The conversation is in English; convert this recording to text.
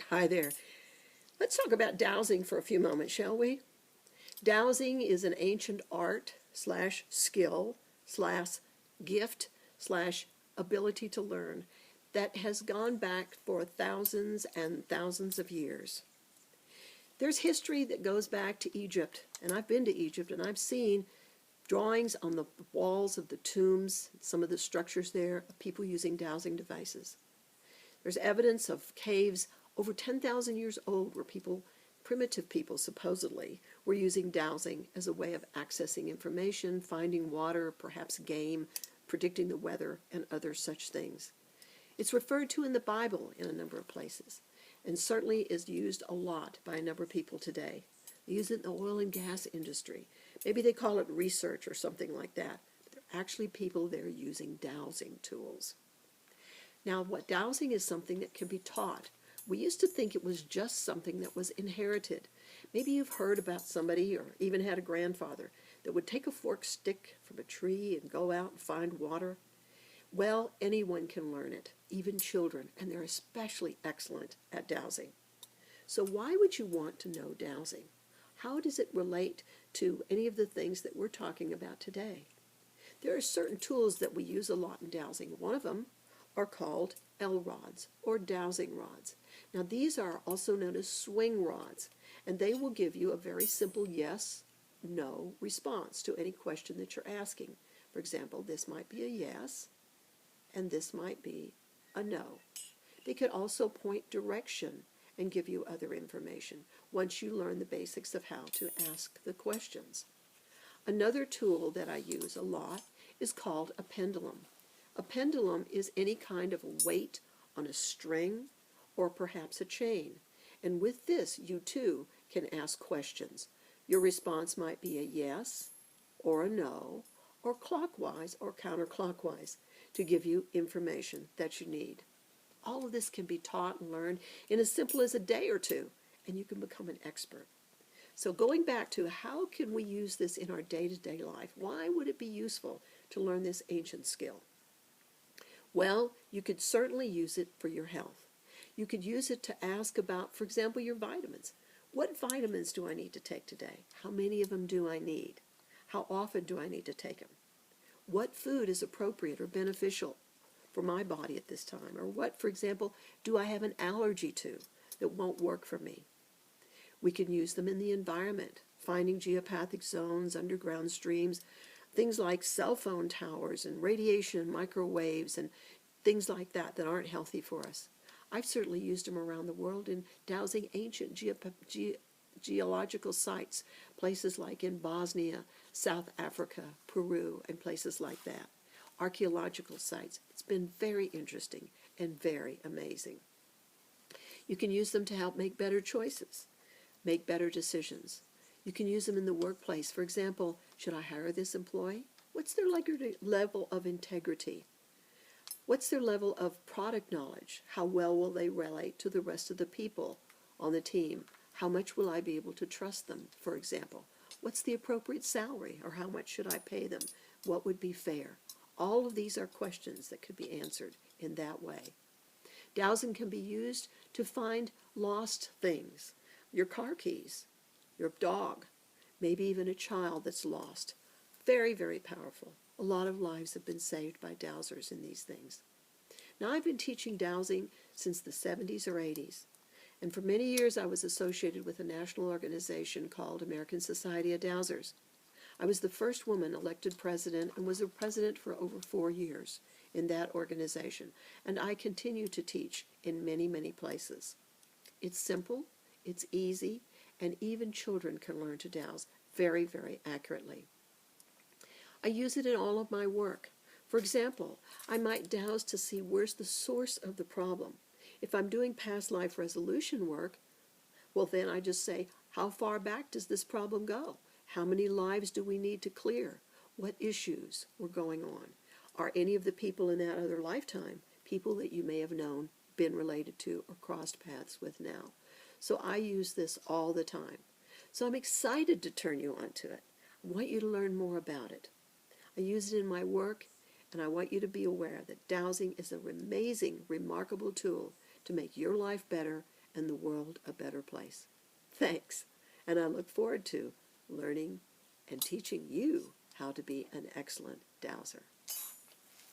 Hi there. Let's talk about dowsing for a few moments, shall we? Dowsing is an ancient art slash skill slash gift slash ability to learn that has gone back for thousands and thousands of years. There's history that goes back to Egypt, and I've been to Egypt and I've seen drawings on the walls of the tombs, some of the structures there, of people using dowsing devices. There's evidence of caves over 10,000 years old where primitive people supposedly, were using dowsing as a way of accessing information, finding water, perhaps game, predicting the weather, and other such things. It's referred to in the Bible in a number of places, and certainly is used a lot by a number of people today. They use it in the oil and gas industry. Maybe they call it research or something like that. But they're actually people there using dowsing tools. Now, what dowsing is something that can be taught. We used to think it was just something that was inherited. Maybe you've heard about somebody or even had a grandfather that would take a forked stick from a tree and go out and find water. Well, anyone can learn it, even children, and they're especially excellent at dowsing. So why would you want to know dowsing? How does it relate to any of the things that we're talking about today? There are certain tools that we use a lot in dowsing. One of them are called L-rods or dowsing rods. Now these are also known as swing rods, and they will give you a very simple yes, no response to any question that you're asking. For example, this might be a yes, and this might be a no. They could also point direction and give you other information once you learn the basics of how to ask the questions. Another tool that I use a lot is called a pendulum. A pendulum is any kind of a weight on a string or perhaps a chain. And with this, you too can ask questions. Your response might be a yes or a no or clockwise or counterclockwise to give you information that you need. All of this can be taught and learned in as simple as a day or two, and you can become an expert. So going back to how can we use this in our day-to-day life? Why would it be useful to learn this ancient skill? Well, you could certainly use it for your health. You could use it to ask about, for example, your vitamins. What vitamins do I need to take today? How many of them do I need? How often do I need to take them? What food is appropriate or beneficial for my body at this time? Or what, for example, do I have an allergy to that won't work for me? We can use them in the environment, finding geopathic zones, underground streams, things like cell phone towers and radiation, microwaves, and things like that that aren't healthy for us. I've certainly used them around the world in dowsing ancient geological sites, places like in Bosnia, South Africa, Peru, and places like that. Archaeological sites. It's been very interesting and very amazing. You can use them to help make better choices, make better decisions. You can use them in the workplace. For example, should I hire this employee? What's their level of integrity? What's their level of product knowledge? How well will they relate to the rest of the people on the team? How much will I be able to trust them, for example? What's the appropriate salary, or how much should I pay them? What would be fair? All of these are questions that could be answered in that way. Dowsing can be used to find lost things. Your car keys, your dog, maybe even a child that's lost. Very, very powerful. A lot of lives have been saved by dowsers in these things. Now, I've been teaching dowsing since the 70s or 80s, and for many years I was associated with a national organization called American Society of Dowsers. I was the first woman elected president and was a president for over 4 years in that organization, and I continue to teach in many, many places. It's simple, it's easy, and even children can learn to dowse very, very accurately. I use it in all of my work. For example, I might dowse to see where's the source of the problem. If I'm doing past life resolution work, well then I just say, how far back does this problem go? How many lives do we need to clear? What issues were going on? Are any of the people in that other lifetime people that you may have known, been related to, or crossed paths with now? So I use this all the time. So I'm excited to turn you on to it. I want you to learn more about it. I use it in my work, and I want you to be aware that dowsing is an amazing, remarkable tool to make your life better and the world a better place. Thanks, and I look forward to learning and teaching you how to be an excellent dowser.